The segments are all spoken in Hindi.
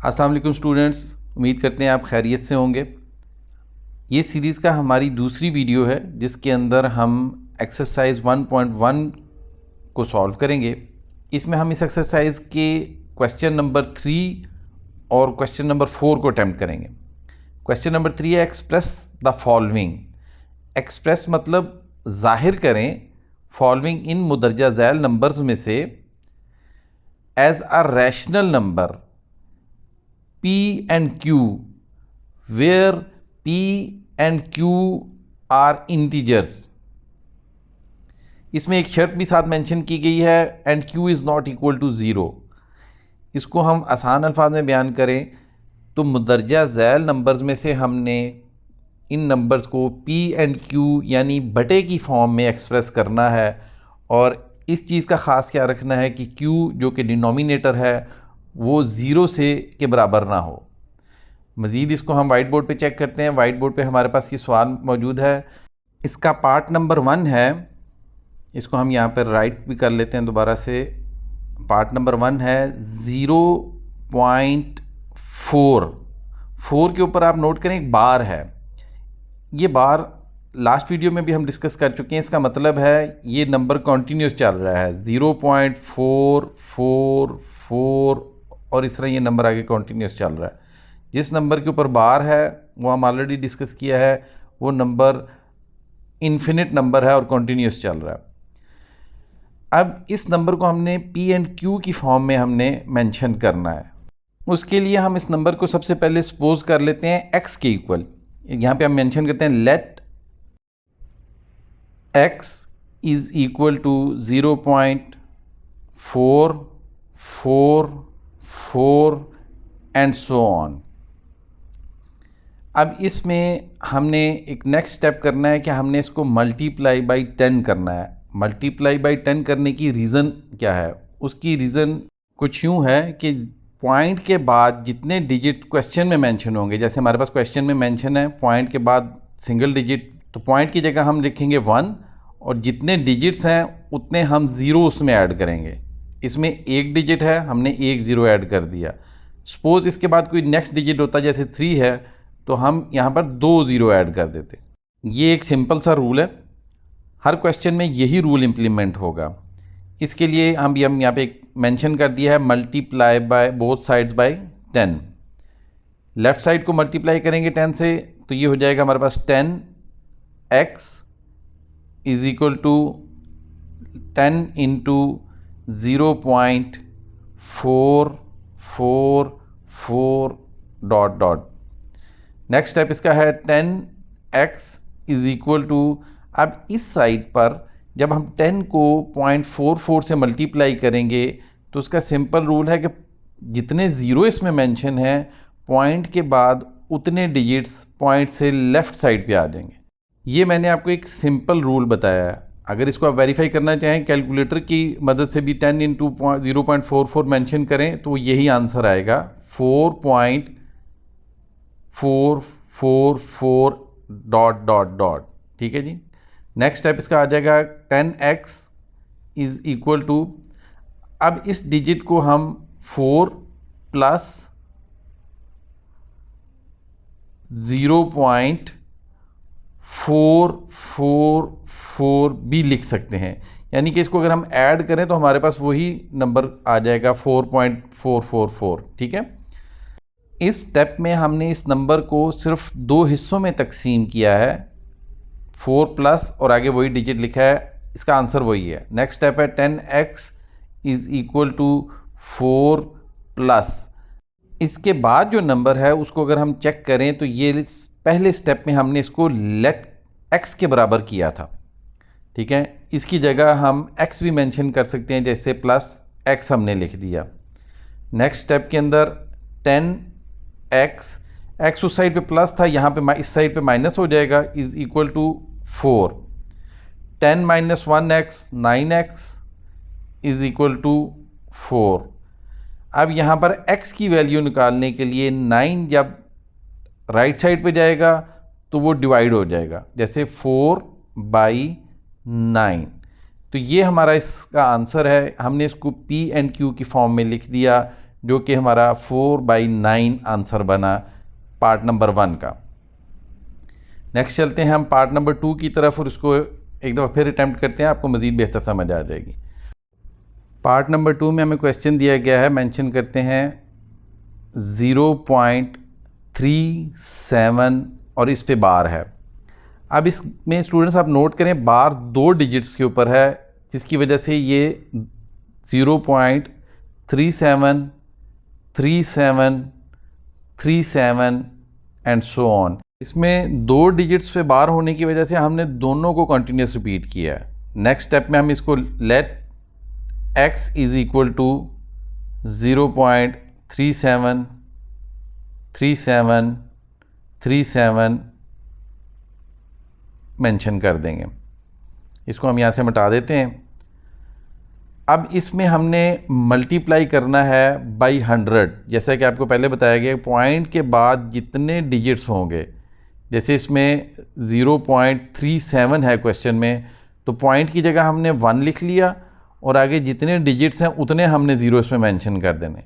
अस्सलाम वालेकुम स्टूडेंट्स, उम्मीद करते हैं आप खैरियत से होंगे। ये सीरीज़ का हमारी दूसरी वीडियो है जिसके अंदर हम एक्सरसाइज 1.1 को सॉल्व करेंगे। इसमें हम इस एक्सरसाइज के क्वेश्चन नंबर 3 और क्वेश्चन नंबर 4 को अटैम्प्ट करेंगे। क्वेश्चन नंबर 3 है एक्सप्रेस द फॉलोइंग। एक्सप्रेस मतलब ज़ाहिर करें फॉलोइंग इन मुदरजा ज़ैल नंबर्स में से as a rational number P and Q where P and Q are integers। इसमें एक शर्त भी साथ मेंशन की गई है and Q is not equal to zero. इसको हम आसान अल्फाज में बयान करें तो मुदरजा ज़ैल नंबर्स में से हमने इन नंबर्स को P एंड Q यानी बटे की फॉर्म में एक्सप्रेस करना है और इस चीज़ का ख़ास ख्याल रखना है कि Q जो कि डिनोमिनेटर है वो ज़ीरो से के बराबर ना हो। मज़ीद इसको हम वाइट बोर्ड पे चेक करते हैं। वाइट बोर्ड पे हमारे पास ये सवाल मौजूद है। इसका पार्ट नंबर 1 है, इसको हम यहाँ पर राइट भी कर लेते हैं दोबारा से। पार्ट नंबर 1 है 0.4 के ऊपर आप नोट करें एक बार है। ये बार लास्ट वीडियो में भी हम डिस्कस कर चुके हैं। इसका मतलब है ये नंबर कॉन्टीन्यूस चल रहा है 0.444 और इस तरह ये नंबर आगे कॉन्टीन्यूस चल रहा है। जिस नंबर के ऊपर बार है वो हम ऑलरेडी डिस्कस किया है, वो नंबर इन्फिनिट नंबर है और कॉन्टीन्यूस चल रहा है। अब इस नंबर को हमने P एंड Q की फॉर्म में हमने मेंशन करना है। उसके लिए हम इस नंबर को सबसे पहले सपोज कर लेते हैं x के इक्वल। यहाँ पे हम मेंशन करते हैं let x is equal to 0.444 and so on. अब इसमें हमने एक नेक्स्ट स्टेप करना है कि हमने इसको मल्टीप्लाई बाई 10 करना है। मल्टीप्लाई बाई 10 करने की रीज़न क्या है? उसकी रीज़न कुछ यूँ है कि पॉइंट के बाद जितने डिजिट क्वेश्चन में मेंशन होंगे, जैसे हमारे पास क्वेश्चन में मेंशन है पॉइंट के बाद सिंगल डिजिट, तो पॉइंट की जगह हम लिखेंगे 1 और जितने डिजिट्स हैं उतने हम ज़ीरो उसमें ऐड करेंगे। इसमें एक डिजिट है, हमने एक ज़ीरो ऐड कर दिया। सपोज़ इसके बाद कोई नेक्स्ट डिजिट होता जैसे 3 है तो हम यहाँ पर 2 ज़ीरो ऐड कर देते। ये एक सिंपल सा रूल है, हर क्वेश्चन में यही रूल इम्प्लीमेंट होगा। इसके लिए हम यहाँ पे मेंशन कर दिया है multiply by both sides by 10। Left side को मल्टीप्लाई करेंगे 10 से तो ये हो जाएगा हमारे पास 10x is equal to 10 into 0.444 dot dot. Next step इसका है 10x इज़ इक्वल टू, अब इस साइड पर जब हम 10 को 0.44 से मल्टीप्लाई करेंगे तो उसका सिंपल रूल है कि जितने ज़ीरो इसमें मेंशन है पॉइंट के बाद उतने डिजिट्स पॉइंट से लेफ़्ट साइड पे आ जाएंगे। ये मैंने आपको एक सिंपल रूल बताया है। अगर इसको आप वेरीफाई करना चाहें कैलकुलेटर की मदद से भी 10 इंटू 0.44 मेंशन करें तो यही आंसर आएगा 4.444 डॉट डॉट डॉट। ठीक है जी। नेक्स्ट स्टेप इसका आ जाएगा 10x इज़ इक्वल टू, अब इस डिजिट को हम 4 प्लस 0.444 भी लिख सकते हैं। यानी कि इसको अगर हम ऐड करें तो हमारे पास वही नंबर आ जाएगा 4.444। ठीक है। इस स्टेप में हमने इस नंबर को सिर्फ 2 हिस्सों में तकसीम किया है, 4 प्लस और आगे वही डिजिट लिखा है। इसका आंसर वही है। नेक्स्ट स्टेप है 10x is equal to 4 plus, इसके बाद जो नंबर है उसको अगर हम चेक करें तो ये पहले स्टेप में हमने इसको लेट x के बराबर किया था। ठीक है, इसकी जगह हम x भी मेंशन कर सकते हैं, जैसे प्लस x हमने लिख दिया। नेक्स्ट स्टेप के अंदर 10x, x उस साइड पे प्लस था, यहाँ पे इस साइड पे माइनस हो जाएगा, is equal to 4। 10 minus 1x 9x is equal to 4। अब यहाँ पर x की वैल्यू निकालने के लिए 9 जब राइट साइड पे जाएगा तो वो डिवाइड हो जाएगा, जैसे 4/9। तो ये हमारा इसका आंसर है। हमने इसको P एंड Q की फॉर्म में लिख दिया। जो कि हमारा 4/9 आंसर बना पार्ट नंबर 1 का। नेक्स्ट चलते हैं हम पार्ट नंबर 2 की तरफ और उसको एक दफ़ा फिर अटैम्प्ट करते हैं, आपको मज़ीद बेहतर समझ आ जाएगी। पार्ट नंबर 2 में हमें क्वेश्चन दिया गया है, मेंशन करते हैं 0.37 और इस पे बार है। अब इसमें स्टूडेंट्स आप नोट करें, बार 2 डिजिट्स के ऊपर है, जिसकी वजह से ये 0.37 37 37 एंड सो ऑन। इसमें 2 डिजिट्स पे बार होने की वजह से हमने दोनों को कंटिन्यूस रिपीट किया है। नेक्स्ट स्टेप में हम इसको let x is equal to 0.37 37 37 mention कर देंगे। इसको हम यहाँ से मिटा देते हैं। अब इसमें हमने मल्टीप्लाई करना है बाई 100, जैसा कि आपको पहले बताया गया। पॉइंट के बाद जितने डिजिट्स होंगे, जैसे इसमें 0.37 है क्वेश्चन में, तो पॉइंट की जगह हमने 1 लिख लिया और आगे जितने डिजिट्स हैं उतने हमने ज़ीरो इसमें मेंशन कर देने।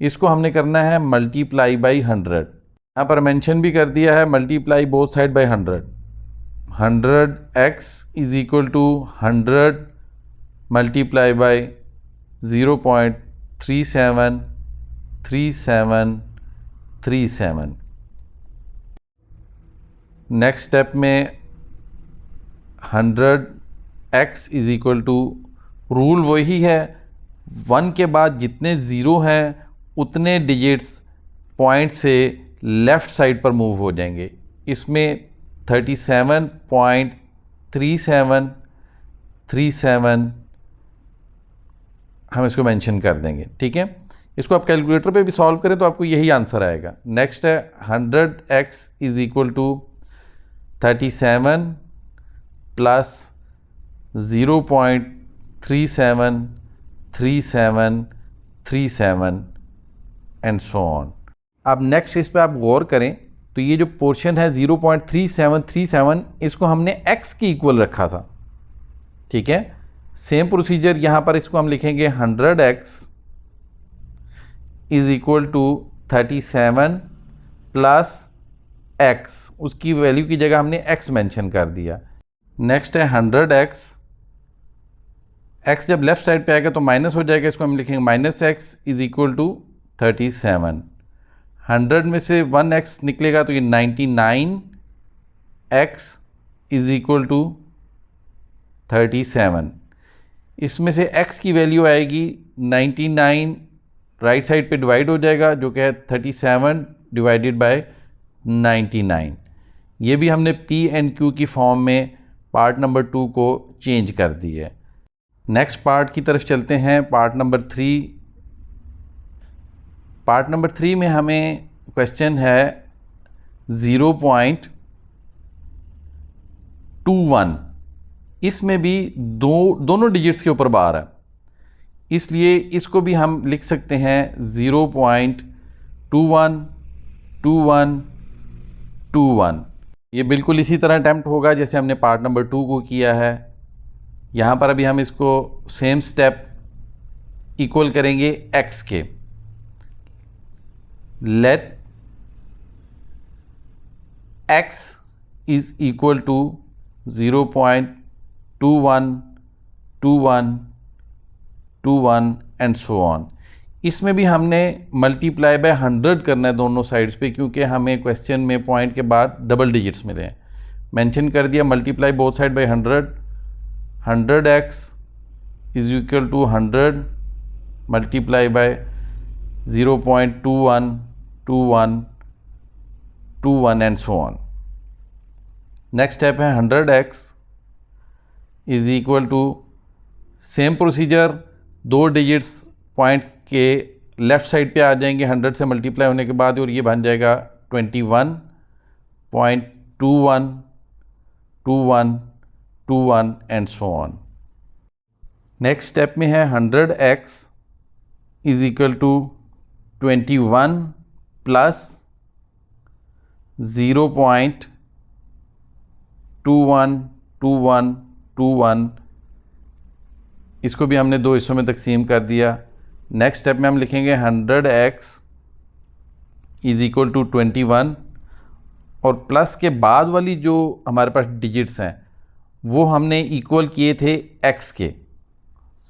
इसको हमने करना है मल्टीप्लाई बाई 100। यहाँ पर मेंशन भी कर दिया है multiply both side by 100। 100x is equal to 100 multiply by 0.37 37 37। Next step में 100x is equal to, rule वही है, 1 के बाद जितने ज़ीरो हैं उतने डिजिट्स पॉइंट से लेफ़्ट साइड पर मूव हो जाएंगे। इसमें 37.37 37 हम इसको मेंशन कर देंगे, ठीक है। इसको आप कैलकुलेटर पे भी सॉल्व करें तो आपको यही आंसर आएगा। नेक्स्ट है 100x is equal to 37 plus 0.37 37 37 and so on. अब नेक्स्ट इस पर आप गौर करें तो ये जो पोर्शन है 0.3737, इसको हमने x की इक्वल रखा था, ठीक है। सेम प्रोसीजर यहाँ पर इसको हम लिखेंगे 100x is equal to 37 plus x, उसकी वैल्यू की जगह हमने x मेंशन कर दिया। नेक्स्ट है 100x, x जब लेफ्ट साइड पे आएगा तो माइनस हो जाएगा, इसको हम लिखेंगे -x इज़ इक्वल टू 37। 100 में से 1x निकलेगा तो ये 99x इज़ इक्वल टू 37। इसमें से x की वैल्यू आएगी 99, राइट साइड पे डिवाइड हो जाएगा, जो कि है 37 डिवाइडेड बाय 99। ये भी हमने p एंड q की फॉर्म में पार्ट नंबर 2 को चेंज कर दी है। नेक्स्ट पार्ट की तरफ चलते हैं, पार्ट नंबर 3। पार्ट नंबर 3 में हमें क्वेश्चन है 0.21, इसमें भी दोनों डिजिट्स के ऊपर बार है, इसलिए इसको भी हम लिख सकते हैं 0.21 21 21। ये बिल्कुल इसी तरह अटैम्प्ट होगा जैसे हमने पार्ट नंबर 2 को किया है। यहाँ पर अभी हम इसको सेम स्टेप इक्वल करेंगे x के। Let x is equal to 0.21 21 21 and so on. इसमें भी हमने मल्टीप्लाई बाय 100 करना है दोनों साइड्स पे, क्योंकि हमें क्वेश्चन में पॉइंट के बाद डबल डिजिट्स मिले हैं। मेंशन कर दिया multiply both side by 100। 100x is equal to 100 multiply by 0.21 21 21 and so on. Next step है 100x is equal to, same procedure, 2 digits point के लेफ़्ट साइड पे आ जाएंगे 100 से मल्टीप्लाई होने के बाद, और ये बन जाएगा 21.21 21 21 and so on. Next step में है 100x is equal to 21 plus 0.21 21 21, इसको भी हमने 2 हिस्सों में तकसीम कर दिया। नेक्स्ट स्टेप में हम लिखेंगे 100x इज़ इक्वल टू 21 और प्लस के बाद वाली जो हमारे पास डिजिट्स हैं वो हमने इक्वल किए थे x के।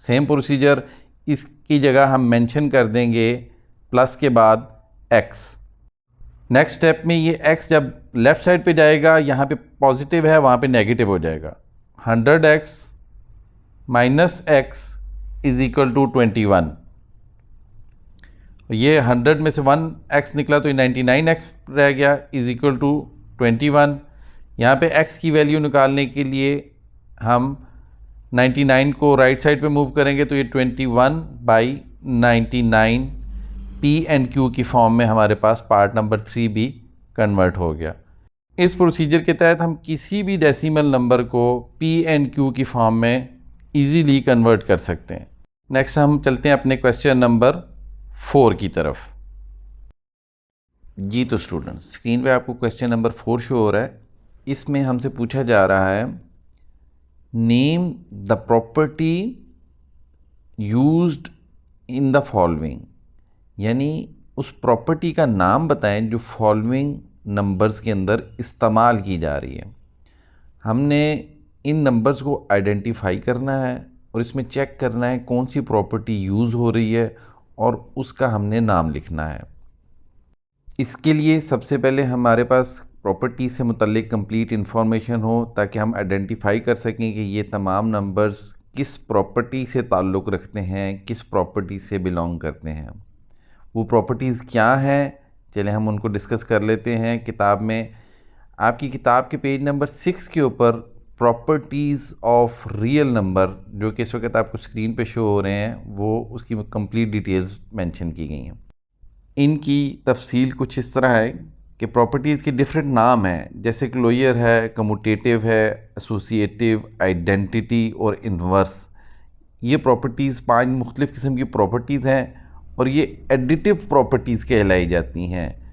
सेम प्रोसीजर, इसकी जगह हम मेंशन कर देंगे प्लस के बाद x। नेक्स्ट स्टेप में ये x जब लेफ़्ट साइड पे जाएगा, यहाँ पे पॉजिटिव है वहाँ पे नेगेटिव हो जाएगा। 100x minus x is equal to 21। ये 100 में से 1x निकला तो ये 99x रह गया इज़ इक्वल टू 21। यहाँ पे x की वैल्यू निकालने के लिए हम 99 को राइट साइड पे मूव करेंगे तो ये 21/99 P एंड Q की फॉर्म में हमारे पास पार्ट नंबर 3 भी कन्वर्ट हो गया। इस प्रोसीजर के तहत हम किसी भी डेसिमल नंबर को P एंड Q की फॉर्म में इजीली कन्वर्ट कर सकते हैं। नेक्स्ट हम चलते हैं अपने क्वेश्चन नंबर 4 की तरफ। जी तो स्टूडेंट, स्क्रीन पे आपको क्वेश्चन नंबर 4 शो हो रहा है। इसमें हमसे पूछा जा रहा है name the property used in the following, यानी उस प्रॉपर्टी का नाम बताएं जो फॉलोइंग नंबर्स के अंदर इस्तेमाल की जा रही है। हमने इन नंबर्स को आइडेंटिफाई करना है और इसमें चेक करना है कौन सी प्रॉपर्टी यूज़ हो रही है और उसका हमने नाम लिखना है। इसके लिए सबसे पहले हमारे पास प्रॉपर्टी से मुतल्लिक कंप्लीट इन्फॉर्मेशन हो ताकि हम आइडेंटिफाई कर सकें कि ये तमाम नंबर्स किस प्रॉपर्टी से ताल्लुक़ रखते हैं, किस प्रॉपर्टी से बिलोंग करते हैं। वो प्रॉपर्टीज़ क्या हैं, चलें हम उनको डिस्कस कर लेते हैं। किताब में आपकी किताब के पेज नंबर 6 के ऊपर प्रॉपर्टीज़ ऑफ रियल नंबर, जो कि इस वक्त आपको स्क्रीन पे शो हो रहे हैं, वो उसकी कंप्लीट डिटेल्स मेंशन की गई हैं। इनकी तफसील कुछ इस तरह है कि प्रॉपर्टीज़ के डिफरेंट नाम हैं, जैसे क्लोजर है, कम्यूटेटिव है, एसोसिएटिव, आइडेंटिटी और इन्वर्स। ये प्रॉपर्टीज़ 5 मुख्तलिफ़ किस्म की प्रॉपर्टीज़ हैं और ये एडिटिव प्रॉपर्टीज़ कहलाई जाती हैं।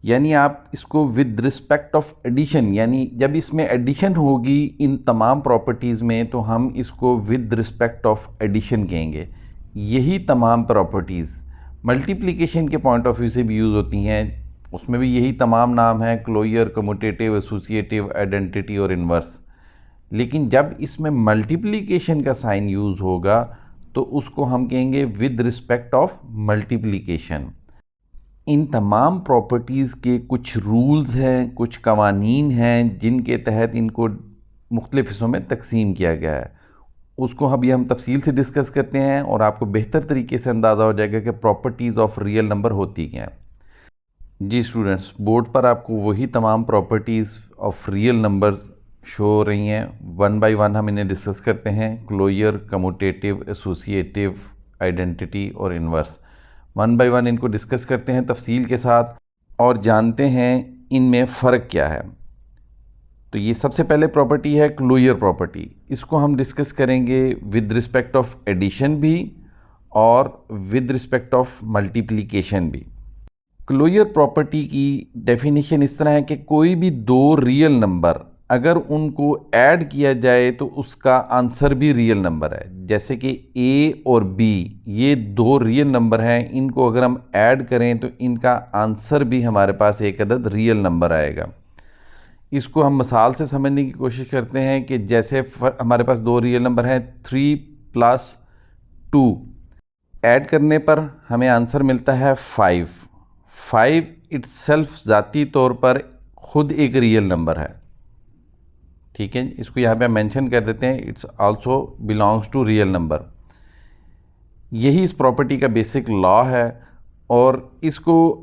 यानी आप इसको विद रिस्पेक्ट ऑफ एडिशन, यानी जब इसमें एडिशन होगी इन तमाम प्रॉपर्टीज़ में तो हम इसको विद रिस्पेक्ट ऑफ एडिशन कहेंगे। यही तमाम प्रॉपर्टीज़ मल्टीप्लिकेशन के पॉइंट ऑफ व्यू से भी यूज़ होती हैं, उसमें भी यही तमाम नाम हैं, क्लोजर, कम्यूटेटिव, एसोसिएटिव, आइडेंटिटी और इन्वर्स। लेकिन जब इसमें मल्टीप्लिकेशन का साइन यूज़ होगा तो उसको हम कहेंगे विद रिस्पेक्ट ऑफ मल्टीप्लिकेशन। इन तमाम प्रॉपर्टीज़ के कुछ रूल्स हैं, कुछ कवानीन हैं जिनके तहत इनको मुख्तलिफ़ हिस्सों में तकसीम किया गया है। उसको अभी हम तफसील से डिस्कस करते हैं और आपको बेहतर तरीके से अंदाज़ा हो जाएगा कि प्रॉपर्टीज़ ऑफ रियल नंबर होती क्या हैं। जी स्टूडेंट्स, बोर्ड पर आपको वही तमाम properties of real numbers show हो रही हैं। 1 बाय 1 हम इन्हें डिस्कस करते हैं। क्लोजर, कम्यूटेटिव, एसोसिएटिव, आइडेंटिटी और इन्वर्स। 1 बाय 1 इनको डिस्कस करते हैं तफसील के साथ और जानते हैं इनमें फ़र्क क्या है। तो ये सबसे पहले प्रॉपर्टी है क्लोजर प्रॉपर्टी। इसको हम डिस्कस करेंगे विद रिस्पेक्ट ऑफ एडिशन भी और विद रिस्पेक्ट ऑफ मल्टीप्लिकेशन भी। क्लोजर प्रॉपर्टी की डेफिनेशन इस तरह है कि कोई भी 2 रियल नंबर अगर उनको ऐड किया जाए तो उसका आंसर भी रियल नंबर है। जैसे कि A और B ये 2 रियल नंबर हैं, इनको अगर हम ऐड करें तो इनका आंसर भी हमारे पास एक अदद रियल नंबर आएगा। इसको हम मिसाल से समझने की कोशिश करते हैं कि जैसे हमारे पास 2 रियल नंबर हैं 3 + 2, ऐड करने पर हमें आंसर मिलता है 5। 5 इट्सेल्फ ज़ाती तौर पर ख़ुद एक रियल नंबर है। ठीक है, इसको यहाँ पे मेंशन कर देते हैं, it's also belongs to real number. यही इस प्रॉपर्टी का बेसिक लॉ है और इसको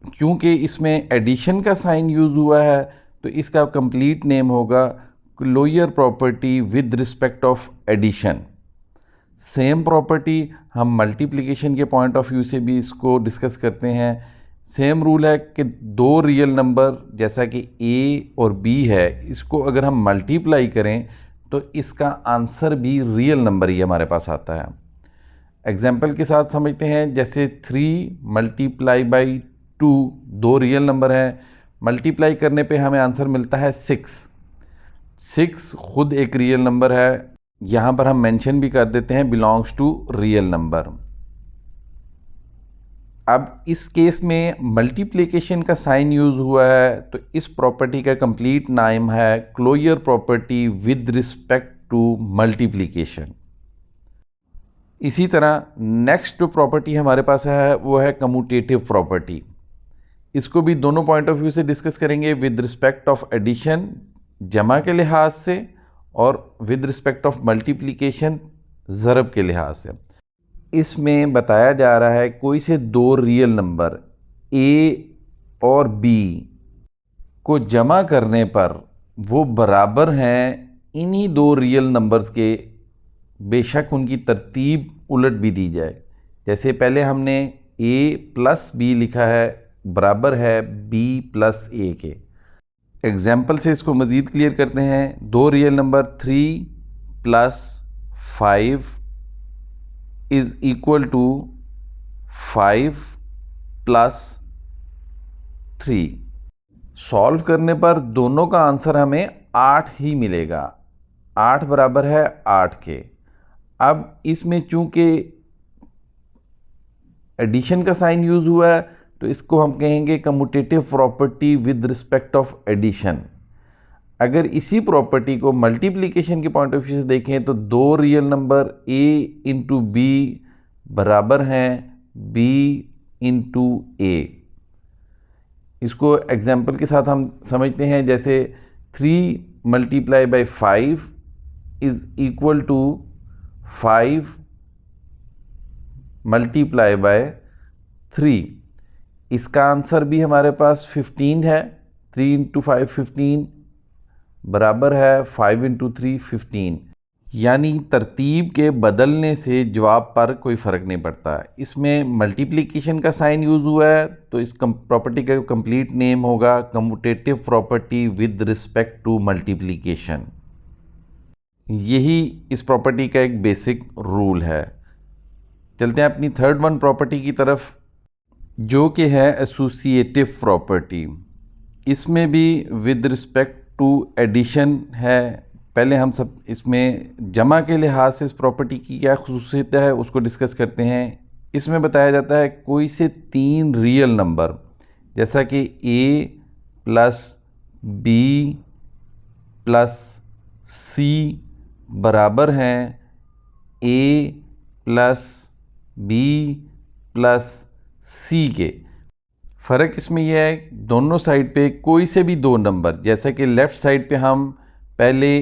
क्योंकि इसमें एडिशन का साइन यूज़ हुआ है तो इसका कंप्लीट नेम होगा closure property with respect of addition. Same property हम मल्टीप्लिकेशन के पॉइंट ऑफ व्यू से भी इसको डिस्कस करते हैं। सेम रूल है कि 2 रियल नंबर जैसा कि A और B है, इसको अगर हम मल्टीप्लाई करें तो इसका आंसर भी रियल नंबर ही हमारे पास आता है। एग्जाम्पल के साथ समझते हैं, जैसे 3 × 2 2 रियल नंबर हैं, मल्टीप्लाई करने पे हमें आंसर मिलता है 6। 6 ख़ुद एक रियल नंबर है। यहाँ पर हम मेंशन भी कर देते हैं बिलोंग्स टू रियल नंबर। अब इस केस में मल्टीप्लिकेशन का साइन यूज़ हुआ है, तो इस प्रॉपर्टी का कंप्लीट नाम है closure property with respect to multiplication. इसी तरह नेक्स्ट जो प्रॉपर्टी हमारे पास है वो है कम्यूटेटिव प्रॉपर्टी। इसको भी दोनों पॉइंट ऑफ व्यू से डिस्कस करेंगे, विद रिस्पेक्ट ऑफ एडिशन जमा के लिहाज से और विद रिस्पेक्ट ऑफ मल्टीप्लिकेशन ज़रब के लिहाज से। इसमें बताया जा रहा है कोई से दो रियल नंबर a और b को जमा करने पर वो बराबर हैं इन्हीं दो रियल नंबर्स के, बेशक उनकी तरतीब उलट भी दी जाए। जैसे पहले हमने a प्लस b लिखा है बराबर है b प्लस a के। एग्जाम्पल से इसको मज़ीद क्लियर करते हैं। दो real number 3 plus 5 is equal to 5 plus 3। Solve करने पर दोनों का आंसर हमें 8 ही मिलेगा। 8 बराबर है 8 के। अब इसमें चूंकि एडिशन का साइन यूज़ हुआ है तो इसको हम कहेंगे commutative property with respect of addition. अगर इसी प्रॉपर्टी को मल्टीप्लिकेशन के पॉइंट ऑफ व्यू से देखें तो दो real number a into b बराबर हैं b इंटू a। इसको एग्जाम्पल के साथ हम समझते हैं, जैसे 3 multiply by 5 is equal to 5 multiply by 3। इसका आंसर भी हमारे पास 15 है। 3 इंटू 5 15 बराबर है 5 इंटू 3 15। यानी तरतीब के बदलने से जवाब पर कोई फ़र्क नहीं पड़ता। इसमें मल्टीप्लिकेशन का साइन यूज़ हुआ है तो इस प्रॉपर्टी का कंप्लीट नेम होगा commutative property with respect to multiplication. यही इस प्रॉपर्टी का एक बेसिक रूल है। चलते हैं अपनी थर्ड वन प्रॉपर्टी की तरफ, जो कि है एसोसिएटिव प्रॉपर्टी। इसमें भी विद रिस्पेक्ट टू एडिशन है। पहले हम सब इसमें जमा के लिहाज से इस प्रॉपर्टी की क्या खुसूसियत है उसको डिस्कस करते हैं। इसमें बताया जाता है कोई से 3 रियल नंबर, जैसा कि a plus b plus c बराबर हैं a plus b plus c के। फ़र्क इसमें यह है दोनों साइड पे कोई से भी दो नंबर, जैसा कि लेफ़्ट साइड पे हम पहले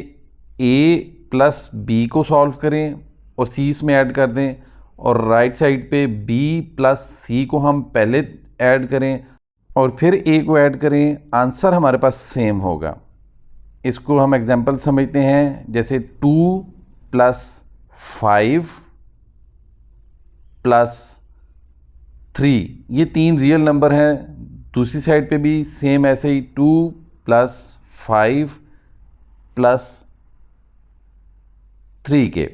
a प्लस b को सॉल्व करें और c इसमें ऐड कर दें, और राइट साइड पे b प्लस c को हम पहले ऐड करें और फिर a को ऐड करें, आंसर हमारे पास सेम होगा। इसको हम एग्जांपल समझते हैं, जैसे 2 प्लस 5 प्लस 3, ये 3 रियल नंबर हैं। दूसरी साइड पे भी सेम ऐसे ही 2 प्लस 5 प्लस 3 के।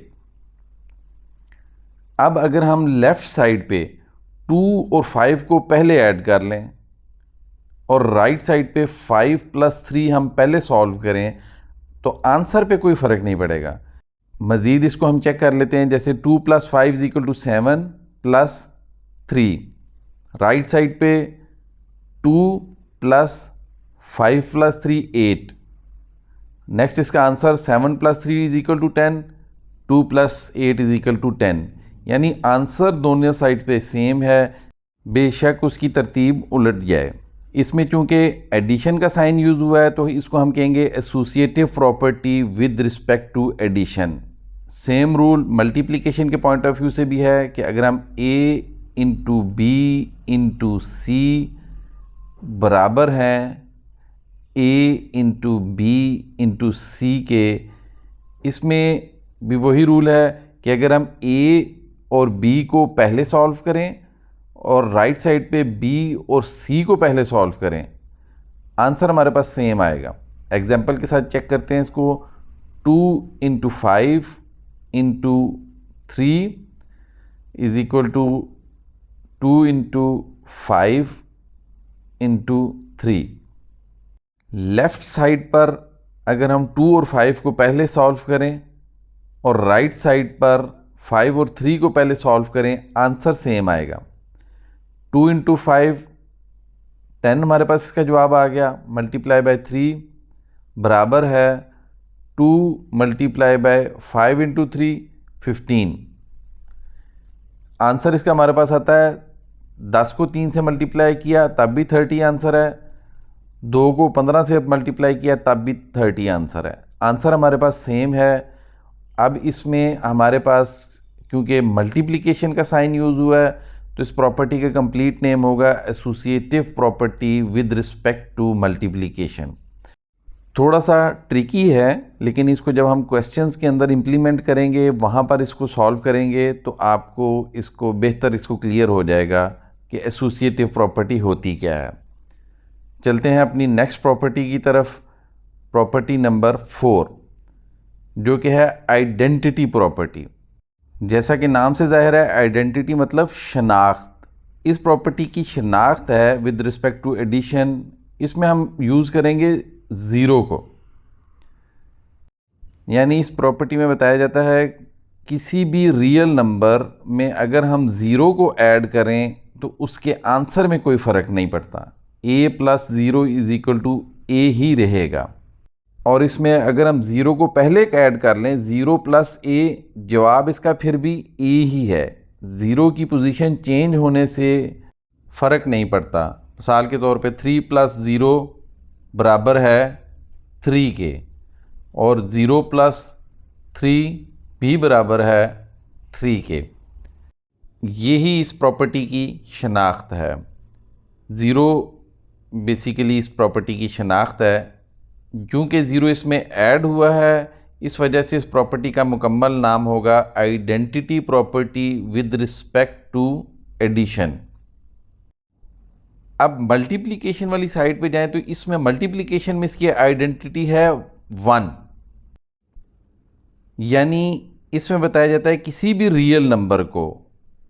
अब अगर हम लेफ़्ट साइड पे 2 और 5 को पहले ऐड कर लें और राइट साइड पे 5 प्लस 3 हम पहले सॉल्व करें तो आंसर पे कोई फ़र्क नहीं पड़ेगा। मज़ीद इसको हम चेक कर लेते हैं, जैसे 2 plus 5 is equal to 7 plus 3। Right side पे 2 प्लस 5 प्लस 3 8। नेक्स्ट इसका answer 7 plus 3 is equal to 10, 2 plus 8 is equal to 10। यानी आंसर दोनों साइड पे सेम है, बेशक उसकी तरतीब उलट जाए। इसमें चूंकि एडिशन का साइन यूज़ हुआ है तो इसको हम कहेंगे associative property with respect to addition. Same rule multiplication के पॉइंट ऑफ व्यू से भी है कि अगर हम a into b into c बराबर है a into b into c के, इसमें भी वही रूल है कि अगर हम a और b को पहले सॉल्व करें और राइट साइड पे b और c को पहले सॉल्व करें, आंसर हमारे पास सेम आएगा। एग्जाम्पल के साथ चेक करते हैं इसको। 2 into 5 into 3 is equal to 2 into 5 into 3। Left side पर अगर हम 2 और 5 को पहले सॉल्व करें और राइट साइड पर 5 और 3 को पहले सॉल्व करें, आंसर सेम आएगा। 2 इंटू 5 10 हमारे पास इसका जवाब आ गया, मल्टीप्लाई बाय 3 बराबर है 2 मल्टीप्लाई बाय 5 इंटू 3 15। आंसर इसका हमारे पास आता है 10 को 3 से मल्टीप्लाई किया तब भी 30 आंसर है, 2 को 15 से मल्टीप्लाई किया तब भी 30 आंसर है। आंसर हमारे पास सेम है। अब इसमें हमारे पास क्योंकि मल्टीप्लिकेशन का साइन यूज़ हुआ है तो इस प्रॉपर्टी का कंप्लीट नेम होगा associative property with respect to multiplication. थोड़ा सा ट्रिकी है, लेकिन इसको जब हम क्वेश्चंस के अंदर इम्प्लीमेंट करेंगे, वहाँ पर इसको सॉल्व करेंगे तो आपको इसको बेहतर इसको क्लियर हो जाएगा कि एसोसिएटिव प्रॉपर्टी होती क्या है। चलते हैं अपनी नेक्स्ट प्रॉपर्टी की तरफ, प्रॉपर्टी नंबर 4 जो कि है आइडेंटिटी प्रॉपर्टी। जैसा कि नाम से जाहिर है, आइडेंटिटी मतलब शनाख्त। इस प्रॉपर्टी की शनाख्त है विद रिस्पेक्ट टू एडिशन। इसमें हम यूज़ करेंगे ज़ीरो को, यानी इस प्रॉपर्टी में बताया जाता है किसी भी रियल नंबर में अगर हम ज़ीरो को ऐड करें तो उसके आंसर में कोई फ़र्क नहीं पड़ता, a plus zero is equal to a ही रहेगा। और इसमें अगर हम ज़ीरो को पहले ऐड कर लें, ज़ीरो प्लस a, जवाब इसका फिर भी a ही है। ज़ीरो की पोजीशन चेंज होने से फ़र्क नहीं पड़ता। मिसाल के तौर पे 3 प्लस ज़ीरो बराबर है 3 के, और 0 प्लस 3 भी बराबर है 3 के। यही इस प्रॉपर्टी की शनाख्त है। ज़ीरो बेसिकली इस प्रॉपर्टी की शनाख्त है। क्योंकि ज़ीरो इसमें ऐड हुआ है, इस वजह से इस प्रॉपर्टी का मुकम्मल नाम होगा identity property with respect to addition. अब मल्टीप्लिकेशन वाली साइड पे जाएं तो इसमें मल्टीप्लिकेशन में इसकी आइडेंटिटी है 1, यानी इसमें बताया जाता है किसी भी रियल नंबर को,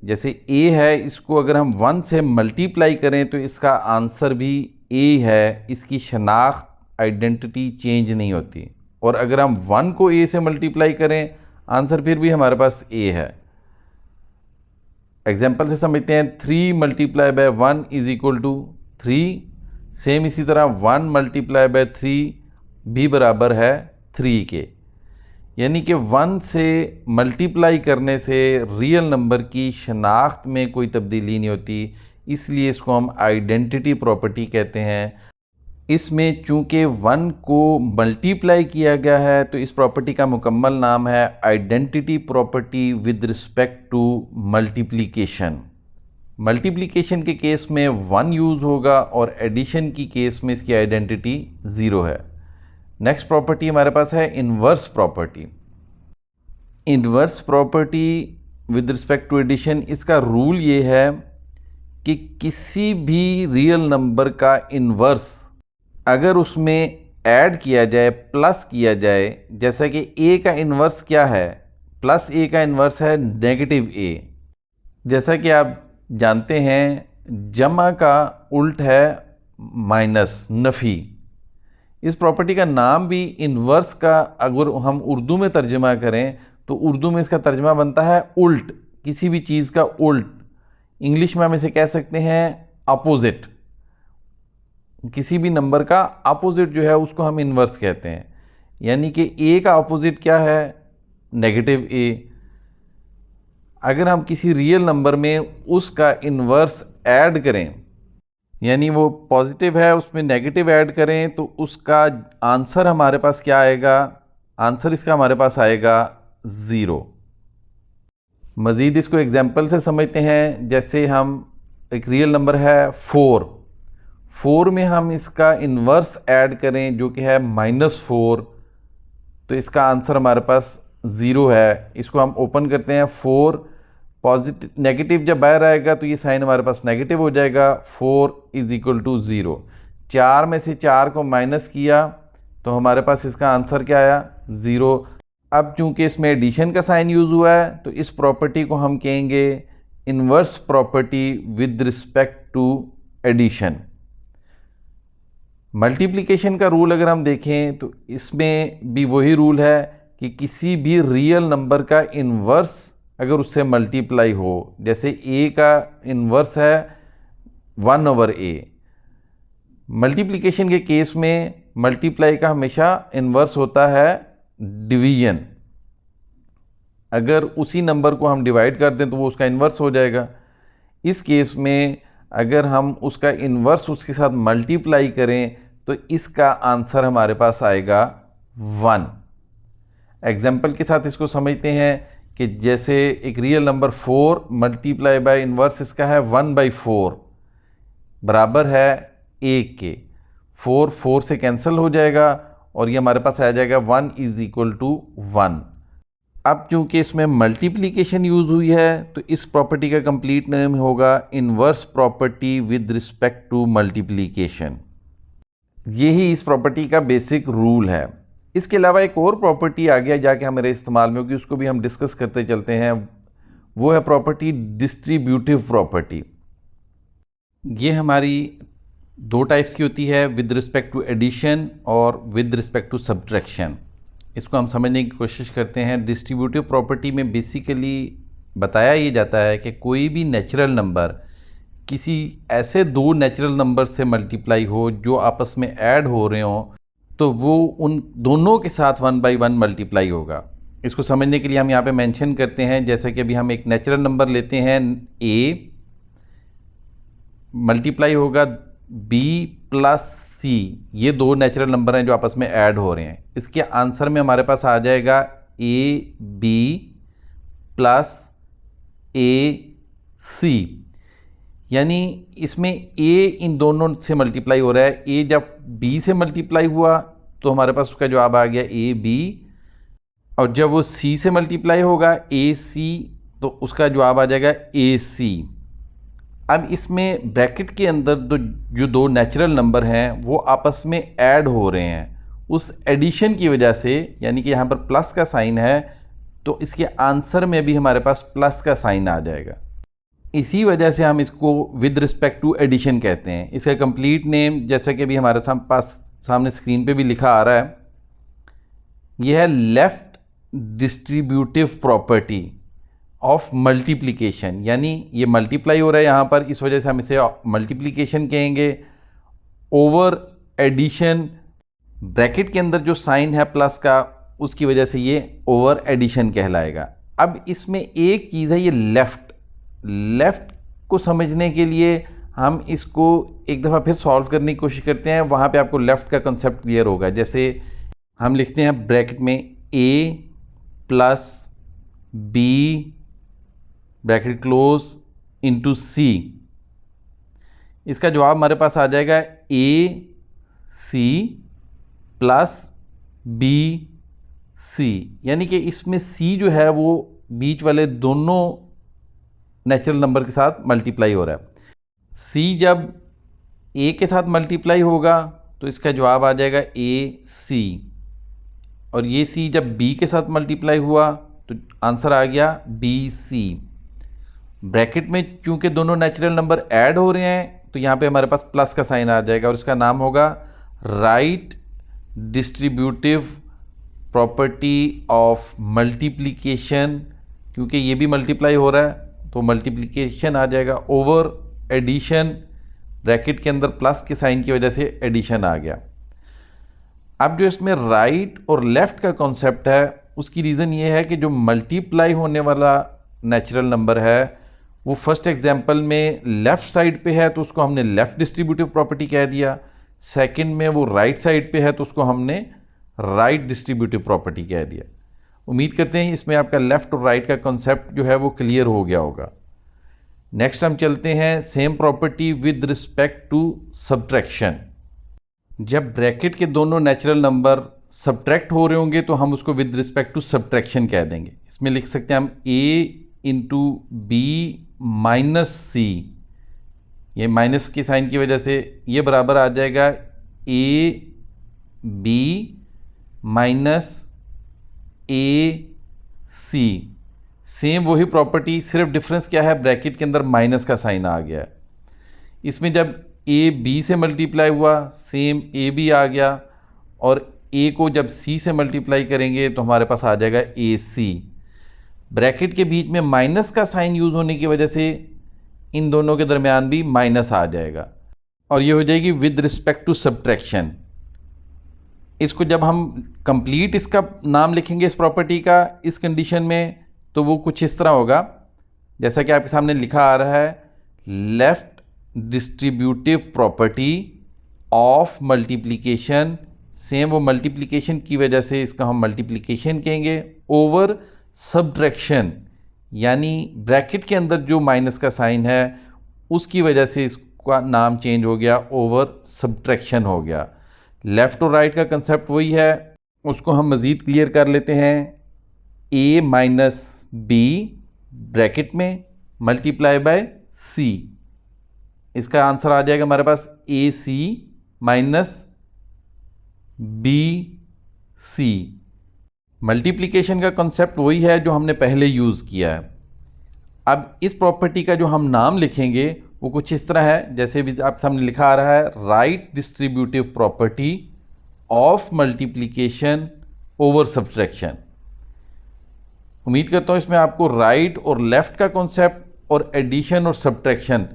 जैसे a है, इसको अगर हम 1 से मल्टीप्लाई करें तो इसका आंसर भी a है, इसकी शनाख्त आइडेंटिटी चेंज नहीं होती। और अगर हम 1 को a से मल्टीप्लाई करें, आंसर फिर भी हमारे पास a है। एग्जाम्पल से समझते हैं, 3 multiply by 1 is equal to 3। Same इसी तरह 1 मल्टीप्लाई बाय 3 भी बराबर है 3 के, यानी कि 1 से मल्टीप्लाई करने से रियल नंबर की शनाख्त में कोई तब्दीली नहीं होती, इसलिए इसको हम आइडेंटिटी प्रॉपर्टी कहते हैं। इसमें चूँकि 1 को मल्टीप्लाई किया गया है तो इस प्रॉपर्टी का मुकम्मल नाम है identity property with respect to multiplication. Multiplication के केस में 1 यूज़ होगा और एडिशन की केस में इसकी आइडेंटिटी 0 है। नेक्स्ट प्रॉपर्टी हमारे पास है inverse property. Inverse property with respect to addition, इसका रूल ये है कि किसी भी रियल नंबर का इन्वर्स अगर उसमें ऐड किया जाए, प्लस किया जाए, जैसा कि a का इन्वर्स क्या है, प्लस a का इन्वर्स है नेगेटिव a। जैसा कि आप जानते हैं जमा का उल्ट है माइनस, नफ़ी। इस प्रॉपर्टी का नाम भी इन्वर्स का अगर हम उर्दू में तर्जमा करें तो उर्दू में इसका तर्जमा बनता है उल्ट, किसी भी चीज़ का उल्ट। इंग्लिश में हम इसे कह सकते हैं अपोजिट। किसी भी नंबर का अपोजिट जो है उसको हम इन्वर्स कहते हैं, यानी कि a का अपोजिट क्या है, नेगेटिव a। अगर हम किसी रियल नंबर में उसका इन्वर्स ऐड करें, यानी वो पॉजिटिव है उसमें नेगेटिव ऐड करें, तो उसका आंसर हमारे पास क्या आएगा, आंसर इसका हमारे पास आएगा 0। मज़ीद इसको एग्जाम्पल से समझते हैं। जैसे हम एक रियल नंबर है 4 में हम इसका इन्वर्स ऐड करें जो कि है -4, तो इसका आंसर हमारे पास 0 है। इसको हम ओपन करते हैं, 4 पॉजिटिव नेगेटिव जब बाहर आएगा तो ये साइन हमारे पास नेगेटिव हो जाएगा, 4 इज़ इक्वल टू 0। 4 में से 4 को माइनस किया तो हमारे पास इसका आंसर क्या आया, 0। अब चूंकि इसमें एडिशन का साइन यूज़ हुआ है तो इस प्रॉपर्टी को हम कहेंगे inverse property with respect to addition. Multiplication का रूल अगर हम देखें तो इसमें भी वही रूल है कि किसी भी रियल नंबर का इन्वर्स अगर उससे मल्टीप्लाई हो, जैसे a का इन्वर्स है 1/a। मल्टीप्लिकेशन के केस में मल्टीप्लाई का हमेशा इन्वर्स होता है डिवीजन। अगर उसी नंबर को हम डिवाइड कर दें तो वो उसका इन्वर्स हो जाएगा। इस केस में अगर हम उसका इन्वर्स उसके साथ मल्टीप्लाई करें तो इसका आंसर हमारे पास आएगा 1। एग्जाम्पल के साथ इसको समझते हैं कि जैसे एक real number 4 multiply by inverse इसका है 1/4 बराबर है 1 के। 4 से कैंसिल हो जाएगा और ये हमारे पास आ जाएगा 1 = 1। अब चूंकि इसमें मल्टीप्लिकेशन यूज़ हुई है तो इस प्रॉपर्टी का कंप्लीट नेम होगा inverse property with respect to multiplication. यही इस प्रॉपर्टी का बेसिक रूल है। इसके अलावा एक और प्रॉपर्टी आगे जाके हमारे इस्तेमाल में होगी, उसको भी हम डिस्कस करते चलते हैं। वो है प्रॉपर्टी डिस्ट्रीब्यूटिव प्रॉपर्टी। ये हमारी 2 टाइप्स की होती है, विद रिस्पेक्ट टू एडिशन और विद रिस्पेक्ट टू सब्ट्रैक्शन। इसको हम समझने की कोशिश करते हैं। डिस्ट्रीब्यूटिव प्रॉपर्टी में बेसिकली बताया ये जाता है कि कोई भी नेचुरल नंबर किसी ऐसे 2 नेचुरल नंबर से मल्टीप्लाई हो जो आपस में ऐड हो रहे हों तो वो उन दोनों के साथ 1/1 मल्टीप्लाई होगा। इसको समझने के लिए हम यहाँ पे मेंशन करते हैं, जैसे कि अभी हम एक नेचुरल नंबर लेते हैं a, मल्टीप्लाई होगा b + c। ये 2 नेचुरल नंबर हैं जो आपस में ऐड हो रहे हैं। इसके आंसर में हमारे पास आ जाएगा ab + ac, यानी इसमें a इन दोनों से मल्टीप्लाई हो रहा है। a जब b से मल्टीप्लाई हुआ तो हमारे पास उसका जवाब आ गया ab, और जब वो c से मल्टीप्लाई होगा ac तो उसका जवाब आ जाएगा ac। अब इसमें ब्रैकेट के अंदर जो 2 नेचुरल नंबर हैं वो आपस में ऐड हो रहे हैं। उस एडिशन की वजह से, यानी कि यहाँ पर प्लस का साइन है तो इसके आंसर में भी हमारे पास प्लस का साइन आ जाएगा। इसी वजह से हम इसको विद रिस्पेक्ट टू एडिशन कहते हैं। इसका कंप्लीट नेम जैसा कि अभी हमारे सामने स्क्रीन पे भी लिखा आ रहा है, यह है left distributive property of multiplication. यानी ये मल्टीप्लाई हो रहा है यहाँ पर, इस वजह से हम इसे मल्टीप्लिकेशन कहेंगे। ओवर एडिशन, ब्रैकेट के अंदर जो साइन है प्लस का, उसकी वजह से ये ओवर एडिशन कहलाएगा। अब इसमें एक चीज़ है, ये लेफ़्ट को समझने के लिए हम इसको एक दफ़ा फिर सॉल्व करने की कोशिश करते हैं। वहाँ पे आपको लेफ़्ट का कंसेप्ट क्लियर होगा। जैसे हम लिखते हैं ब्रैकेट में a + b bracket close into c। इसका जवाब हमारे पास आ जाएगा ac + bc, यानी कि इसमें c जो है वो बीच वाले दोनों नेचुरल नंबर के साथ मल्टीप्लाई हो रहा है। c जब a के साथ मल्टीप्लाई होगा तो इसका जवाब आ जाएगा ac, और ये c जब b के साथ मल्टीप्लाई हुआ तो आंसर आ गया bc। ब्रैकेट में चूंकि दोनों नेचुरल नंबर ऐड हो रहे हैं तो यहाँ पे हमारे पास प्लस का साइन आ जाएगा और इसका नाम होगा right distributive property of multiplication. क्योंकि ये भी मल्टीप्लाई हो रहा है तो मल्टीप्लिकेशन आ जाएगा। ओवर एडिशन, ब्रैकेट के अंदर प्लस के साइन की वजह से एडिशन आ गया। अब जो इसमें राइट और लेफ़्ट का कॉन्सेप्ट है उसकी रीज़न ये है कि जो मल्टीप्लाई होने वाला नेचुरल नंबर है वो फर्स्ट एग्जांपल में लेफ़्ट साइड पे है तो उसको हमने लेफ़्ट डिस्ट्रीब्यूटिव प्रॉपर्टी कह दिया। सेकंड में वो राइट साइड पे है तो उसको हमने राइट डिस्ट्रीब्यूटिव प्रॉपर्टी कह दिया। उम्मीद करते हैं इसमें आपका लेफ़्ट और राइट का कॉन्सेप्ट जो है वो क्लियर हो गया होगा। नेक्स्ट हम चलते हैं same property with respect to subtraction. जब ब्रैकेट के दोनों नेचुरल नंबर सब्ट्रैक्ट हो रहे होंगे तो हम उसको विद रिस्पेक्ट टू सब्ट्रैक्शन कह देंगे। इसमें लिख सकते हैं हम a × b - c, ये माइनस के साइन की वजह से ये बराबर आ जाएगा ab - ac। सेम वही प्रॉपर्टी, सिर्फ डिफरेंस क्या है, ब्रैकेट के अंदर माइनस का साइन आ गया है। इसमें जब a b से मल्टीप्लाई हुआ सेम a b आ गया, और a को जब c से मल्टीप्लाई करेंगे तो हमारे पास आ जाएगा ac। ब्रैकेट के बीच में माइनस का साइन यूज़ होने की वजह से इन दोनों के दरमियान भी माइनस आ जाएगा और ये हो जाएगी विद रिस्पेक्ट टू सब्ट्रैक्शन। इसको जब हम कंप्लीट इसका नाम लिखेंगे इस प्रॉपर्टी का इस कंडीशन में, तो वो कुछ इस तरह होगा जैसा कि आपके सामने लिखा आ रहा है, left distributive property of multiplication, same वो मल्टीप्लिकेशन की वजह से इसका हम मल्टीप्लिकेशन कहेंगे, ओवर सब्ट्रैक्शन, यानी ब्रैकेट के अंदर जो माइनस का साइन है उसकी वजह से इसका नाम चेंज हो गया, ओवर सब्ट्रैक्शन हो गया। लेफ़्ट और राइट का कंसेप्ट वही है, उसको हम मज़ीद क्लियर कर लेते हैं। a माइनस बी ब्रैकेट में मल्टीप्लाई बाय c, इसका आंसर आ जाएगा हमारे पास ac माइनस bc। मल्टीप्लिकेशन का कंसेप्ट वही है जो हमने पहले यूज़ किया है। अब इस प्रॉपर्टी का जो हम नाम लिखेंगे वो कुछ इस तरह है, जैसे भी आप सामने लिखा आ रहा है, right distributive property of multiplication over subtraction. उम्मीद करता हूँ इसमें आपको राइट और लेफ़्ट का कॉन्सेप्ट और एडिशन और सब्ट्रैक्शन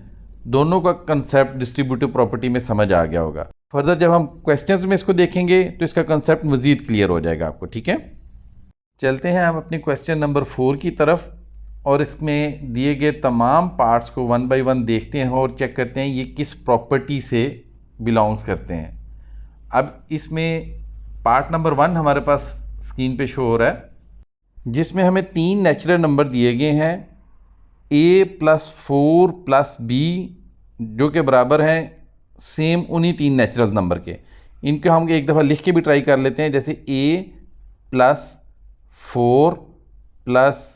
दोनों का कंसेप्ट डिस्ट्रीब्यूटिव प्रॉपर्टी में समझ आ गया होगा। फर्दर जब हम क्वेश्चंस में इसको देखेंगे तो इसका कंसेप्ट मज़ीद क्लियर हो जाएगा आपको। ठीक है, चलते हैं हम अपने क्वेश्चन नंबर 4 की तरफ और इसमें दिए गए तमाम पार्ट्स को वन बाय वन देखते हैं और चेक करते हैं ये किस प्रॉपर्टी से बिलोंग्स करते हैं। अब इसमें पार्ट नंबर 1 हमारे पास स्क्रीन पे शो हो रहा है, जिसमें हमें 3 नेचुरल नंबर दिए गए हैं, a + 4 + b, जो कि बराबर हैं सेम उन्हीं 3 नेचुरल नंबर के। इनको हम एक दफ़ा लिख के भी ट्राई कर लेते हैं, जैसे a + 4 +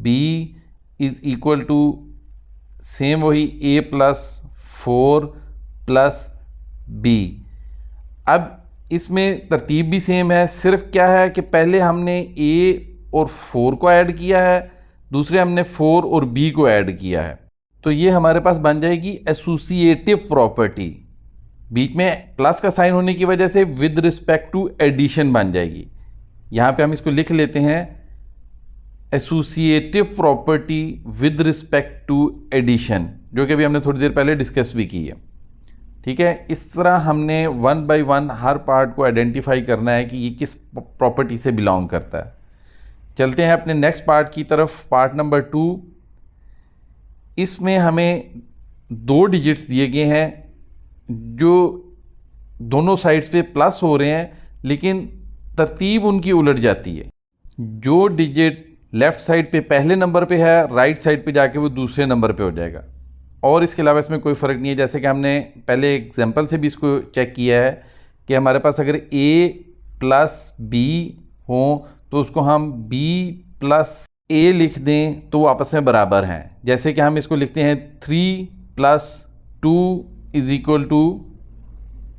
b is equal to same वही a + 4 + b। अब इसमें तरतीब भी सेम है, सिर्फ क्या है कि पहले हमने a और 4 को ऐड किया है, दूसरे हमने 4 और b को ऐड किया है। तो ये हमारे पास बन जाएगी एसोसिएटिव प्रॉपर्टी, बीच में प्लस का साइन होने की वजह से विद रिस्पेक्ट टू एडिशन बन जाएगी। यहाँ पे हम इसको लिख लेते हैं associative property with respect to addition, जो कि अभी हमने थोड़ी देर पहले डिस्कस भी की है। ठीक है, इस तरह हमने 1 बाय 1 हर पार्ट को आइडेंटिफाई करना है कि ये किस प्रॉपर्टी से बिलोंग करता है। चलते हैं अपने नेक्स्ट पार्ट की तरफ, पार्ट नंबर 2। इसमें हमें 2 डिजिट्स दिए गए हैं जो दोनों साइड्स पे प्लस हो रहे हैं, लेकिन तरतीब उनकी उलट जाती है। जो डिजिट लेफ़्ट साइड पे पहले नंबर पे है, राइट साइड पे जाके वो दूसरे नंबर पे हो जाएगा, और इसके अलावा इसमें कोई फ़र्क नहीं है। जैसे कि हमने पहले एग्जांपल से भी इसको चेक किया है कि हमारे पास अगर a + b हो तो उसको हम b + a लिख दें तो वो आपस में बराबर हैं। जैसे कि हम इसको लिखते हैं 3 + 2 =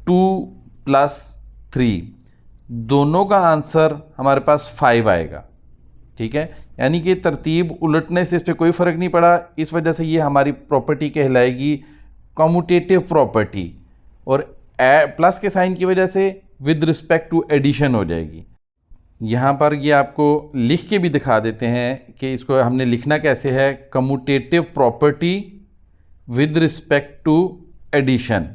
2 + 3, दोनों का आंसर हमारे पास 5 आएगा। ठीक है, यानी कि तरतीब उलटने से इस पर कोई फ़र्क नहीं पड़ा, इस वजह से ये हमारी प्रॉपर्टी कहलाएगी कम्यूटेटिव प्रॉपर्टी, और प्लस के साइन की वजह से विद रिस्पेक्ट टू एडिशन हो जाएगी। यहाँ पर ये आपको लिख के भी दिखा देते हैं कि इसको हमने लिखना कैसे है, commutative property with respect to addition.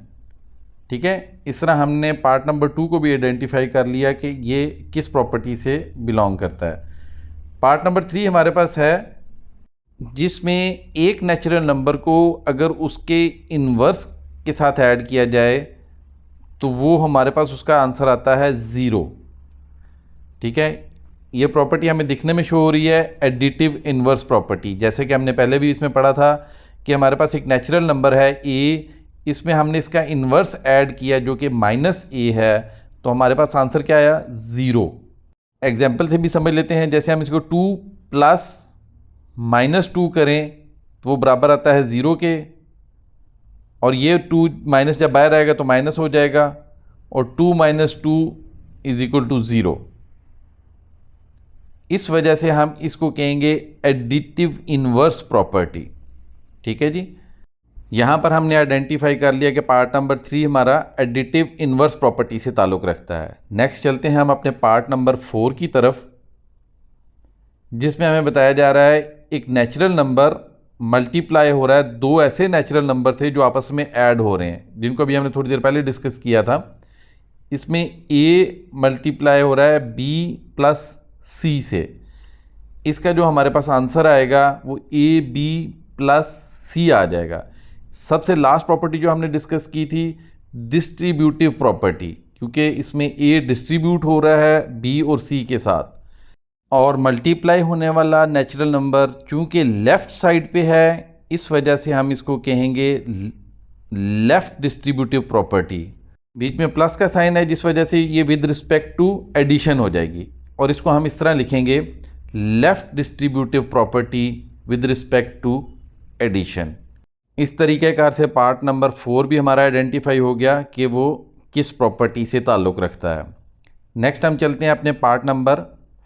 ठीक है, इस तरह हमने पार्ट नंबर 2 को भी आइडेंटिफाई कर लिया कि ये किस प्रॉपर्टी से बिलोंग करता है। पार्ट नंबर 3 हमारे पास है, जिसमें एक नेचुरल नंबर को अगर उसके इन्वर्स के साथ ऐड किया जाए तो वो हमारे पास उसका आंसर आता है 0। ठीक है, ये प्रॉपर्टी हमें दिखने में शो हो रही है एडिटिव इन्वर्स प्रॉपर्टी। जैसे कि हमने पहले भी इसमें पढ़ा था कि हमारे पास एक नेचुरल नंबर है a, इसमें हमने इसका इन्वर्स ऐड किया जो कि -a है, तो हमारे पास आंसर क्या आया, 0। एग्जाम्पल से भी समझ लेते हैं, जैसे हम इसको 2 + -2 करें तो वो बराबर आता है 0 के, और ये 2 माइनस जब बाहर आएगा तो माइनस हो जाएगा, और 2 - 2 = 0। इस वजह से हम इसको कहेंगे एडिटिव इन्वर्स प्रॉपर्टी। ठीक है जी, यहाँ पर हमने आइडेंटिफाई कर लिया कि पार्ट नंबर 3 हमारा एडिटिव इन्वर्स प्रॉपर्टी से ताल्लुक़ रखता है। नेक्स्ट चलते हैं हम अपने पार्ट नंबर 4 की तरफ, जिसमें हमें बताया जा रहा है एक नेचुरल नंबर मल्टीप्लाई हो रहा है दो ऐसे नेचुरल नंबर थे जो आपस में ऐड हो रहे हैं, जिनको अभी हमने थोड़ी देर पहले डिस्कस किया था। इसमें a मल्टीप्लाई हो रहा है b प्लस c से। इसका जो हमारे पास आंसर आएगा वो a b प्लस c आ जाएगा। सबसे लास्ट प्रॉपर्टी जो हमने डिस्कस की थी डिस्ट्रीब्यूटिव प्रॉपर्टी, क्योंकि इसमें a डिस्ट्रीब्यूट हो रहा है b और c के साथ, और मल्टीप्लाई होने वाला नेचुरल नंबर चूँकि लेफ़्ट साइड पे है, इस वजह से हम इसको कहेंगे लेफ़्ट डिस्ट्रीब्यूटिव प्रॉपर्टी। बीच में प्लस का साइन है जिस वजह से ये विद रिस्पेक्ट टू एडिशन हो जाएगी, और इसको हम इस तरह लिखेंगे left distributive property with respect to addition. इस तरीके कार से पार्ट नंबर 4 भी हमारा आइडेंटिफाई हो गया कि वो किस प्रॉपर्टी से ताल्लुक़ रखता है। नेक्स्ट हम चलते हैं अपने पार्ट नंबर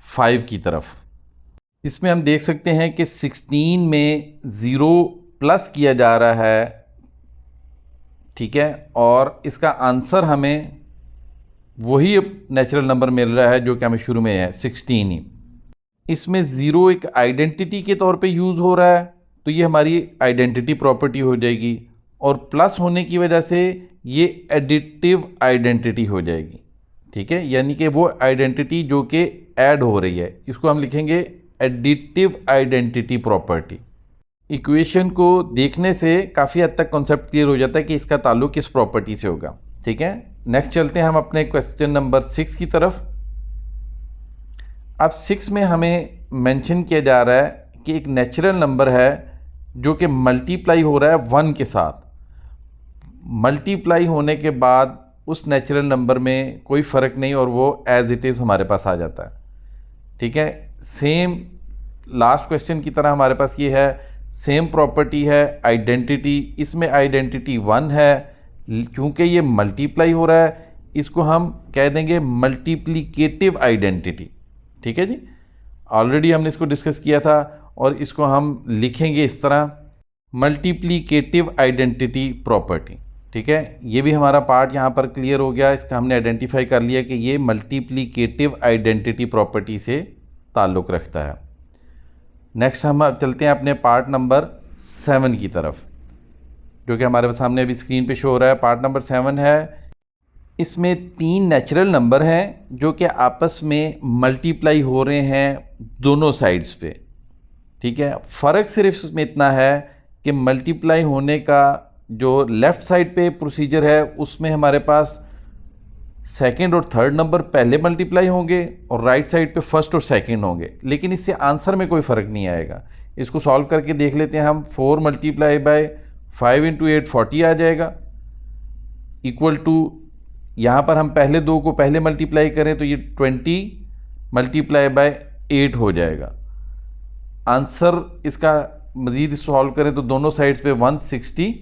5 की तरफ। इसमें हम देख सकते हैं कि 16 में 0 प्लस किया जा रहा है, ठीक है, और इसका आंसर हमें वही नेचुरल नंबर मिल रहा है जो कि हमें शुरू में है 16 ही। इसमें 0 एक आइडेंटिटी के तौर पे यूज़ हो रहा है, तो ये हमारी आइडेंटिटी प्रॉपर्टी हो जाएगी, और प्लस होने की वजह से ये एडिटिव आइडेंटिटी हो जाएगी, ठीक है, यानी कि वो आइडेंटिटी जो कि ऐड हो रही है, इसको हम लिखेंगे एडिटिव आइडेंटिटी प्रॉपर्टी। इक्वेशन को देखने से काफ़ी हद तक कॉन्सेप्ट क्लियर हो जाता है कि इसका ताल्लुक किस प्रॉपर्टी से होगा, ठीक है। नेक्स्ट चलते हैं हम अपने क्वेश्चन नंबर 6 की तरफ। अब 6 में हमें मेंशन किया जा रहा है कि एक नेचुरल नंबर है जो कि मल्टीप्लाई हो रहा है 1 के साथ। मल्टीप्लाई होने के बाद उस नेचुरल नंबर में कोई फ़र्क नहीं और वो एज इट इज़ हमारे पास आ जाता है, ठीक है। सेम लास्ट क्वेश्चन की तरह हमारे पास ये है, सेम प्रॉपर्टी है आइडेंटिटी। इसमें आइडेंटिटी 1 है, क्योंकि ये मल्टीप्लाई हो रहा है इसको हम कह देंगे मल्टीप्लिकेटिव आइडेंटिटी, ठीक है जी। ऑलरेडी हमने इसको डिस्कस किया था, और इसको हम लिखेंगे इस तरह मल्टीप्लिकेटिव आइडेंटिटी प्रॉपर्टी, ठीक है। ये भी हमारा पार्ट यहाँ पर क्लियर हो गया, इसका हमने आइडेंटिफाई कर लिया कि ये मल्टीप्लिकेटिव आइडेंटिटी प्रॉपर्टी से ताल्लुक़ रखता है। नेक्स्ट हम चलते हैं अपने पार्ट नंबर 7 की तरफ, जो कि हमारे सामने अभी स्क्रीन पे शो हो रहा है। पार्ट नंबर 7 है, इसमें 3 नेचुरल नंबर हैं जो कि आपस में मल्टीप्लाई हो रहे हैं दोनों साइड्स पे, ठीक है। फ़र्क सिर्फ इसमें इतना है कि मल्टीप्लाई होने का जो लेफ़्ट साइड पे प्रोसीजर है उसमें हमारे पास सेकंड और थर्ड नंबर पहले मल्टीप्लाई होंगे और राइट साइड पे फर्स्ट और सेकंड होंगे, लेकिन इससे आंसर में कोई फ़र्क नहीं आएगा। इसको सॉल्व करके देख लेते हैं हम। 4 मल्टीप्लाई बाय 5 इंटू 8 40 आ जाएगा, इक्वल टू यहाँ पर हम पहले दो को पहले मल्टीप्लाई करें तो ये 20 मल्टीप्लाई बाय 8 हो जाएगा। आंसर इसका मज़ीद सॉल्व करें तो दोनों साइड्स पे 160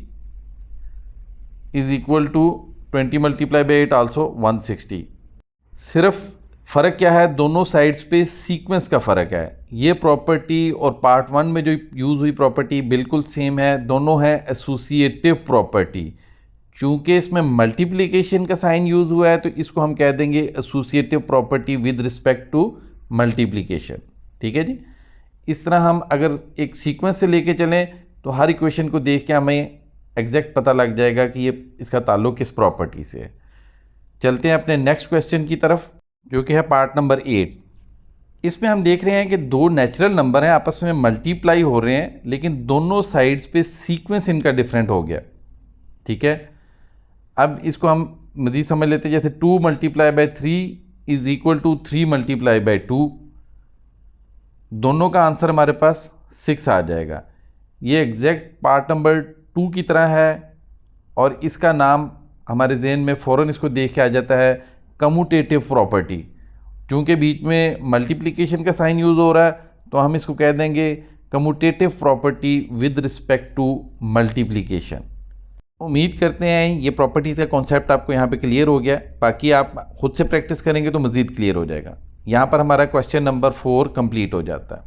is equal to 20 multiply by 8 also 160। सिर्फ फ़र्क क्या है, दोनों साइड्स पे सीक्वेंस का फ़र्क है। ये प्रॉपर्टी और पार्ट 1 में जो यूज़ हुई प्रॉपर्टी बिल्कुल सेम है, दोनों हैं एसोसिएटिव प्रॉपर्टी। चूँकि इसमें मल्टीप्लिकेशन का साइन यूज़ हुआ है तो इसको हम कह देंगे associative property with respect to multiplication, ठीक है जी। इस तरह हम अगर एक सीक्वेंस से लेके चलें तो हर इक्वेशन को देख के हमें एग्जैक्ट पता लग जाएगा कि ये इसका ताल्लुक़ किस प्रॉपर्टी से है। चलते हैं अपने नेक्स्ट क्वेश्चन की तरफ, जो कि है पार्ट नंबर 8। इसमें हम देख रहे हैं कि 2 नेचुरल नंबर हैं, आपस में मल्टीप्लाई हो रहे हैं, लेकिन दोनों साइड्स पे सीक्वेंस इनका डिफरेंट हो गया, ठीक है। अब इसको हम मज़ीद समझ लेते हैं, जैसे 2 multiply by 3 is equal to 3 multiply by 2। दोनों का आंसर हमारे पास 6 आ जाएगा। ये एग्जैक्ट पार्ट नंबर 2 की तरह है, और इसका नाम हमारे जहन में फ़ौरन इसको देख के आ जाता है कम्यूटेटिव प्रॉपर्टी। चूँकि बीच में मल्टीप्लिकेशन का साइन यूज़ हो रहा है तो हम इसको कह देंगे commutative property with respect to multiplication. उम्मीद करते हैं ये प्रॉपर्टीज़ का कॉन्सेप्ट आपको यहाँ पे क्लियर हो गया। बाकी आप खुद से प्रैक्टिस करेंगे तो मज़ीद क्लियर हो जाएगा। यहाँ पर हमारा क्वेश्चन नंबर 4 कंप्लीट हो जाता है।